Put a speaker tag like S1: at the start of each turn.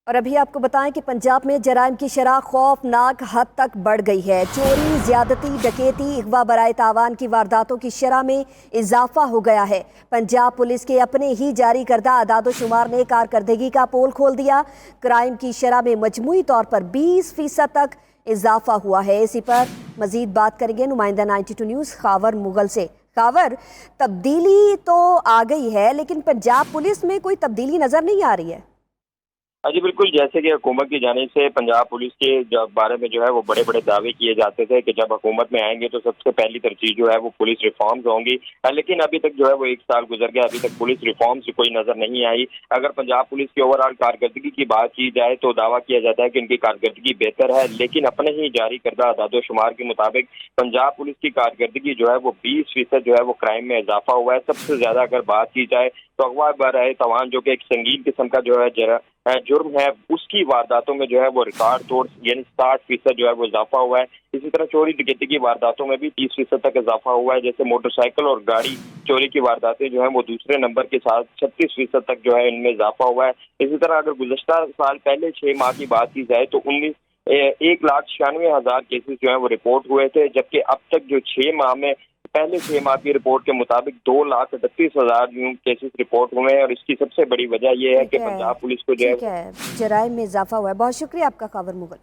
S1: और अभी आपको बताएं कि पंजाब में जराइम की शरह खौफनाक हद तक बढ़ गई है। चोरी, ज्यादती, डकैती, अगवा बराए तावान की वारदातों की शरह में इजाफा हो गया है। पंजाब पुलिस के अपने ही जारी करदा आदादोशुमार ने कारकर्दगी का पोल खोल दिया। क्राइम की शरह में मजमूई तौर पर 20% तक इजाफा हुआ है। इसी पर मजीद बात करेंगे नुमाइंदा 92 न्यूज़ खावर मुगल से। खावर, तब्दीली तो आ गई है, लेकिन पंजाब पुलिस में कोई तब्दीली नजर नहीं आ रही है।
S2: हाँ जी बिल्कुल, जैसे कि हुकूमत की जानिब से पंजाब पुलिस के बारे में जो है वो बड़े बड़े दावे किए जाते थे कि जब हुकूमत में आएंगे तो सबसे पहली तरजीह जो है वो पुलिस रिफॉर्म्स होंगी। लेकिन अभी तक जो है वो 1 साल गुजर गया, अभी तक पुलिस रिफॉर्म्स कोई नजर नहीं आई। अगर पंजाब पुलिस की ओवरऑल कारकर्दगी की बात की जाए तो दावा किया जाता है कि इनकी कारकर्दगी बेहतर है, लेकिन अपने ही जारी करदा आदादोशुमार के मुताबिक पंजाब पुलिस की कारकर्दगी जो है वो 20% जो है वो क्राइम में इजाफा हुआ है। सबसे ज्यादा अगर बात की जाए तो अगवा बराए तवान जो कि एक संगीन किस्म का जो है जुर्म है, उसकी वारदातों में जो है वो रिकॉर्ड तोड़ यानी 60% जो है वो इजाफा हुआ है। इसी तरह चोरी डकैती की वारदातों में भी 30% तक इजाफा हुआ है। जैसे मोटरसाइकिल और गाड़ी चोरी की वारदातें जो है वो दूसरे नंबर के साथ 36% तक जो है इनमें इजाफा हुआ है। इसी तरह अगर गुज़श्ता साल पहले 6 माह की बात की जाए तो 1,96,000 केसेस जो है वो रिपोर्ट हुए थे, जबकि अब तक जो 6 माह में पहले 6 माह की रिपोर्ट के मुताबिक 2,38,000 केसेस रिपोर्ट हुए हैं। और इसकी सबसे बड़ी वजह यह है कि पंजाब पुलिस को जो है
S1: ठीक है, जराइम में इजाफा हुआ है। बहुत शुक्रिया आपका खावर मुगल।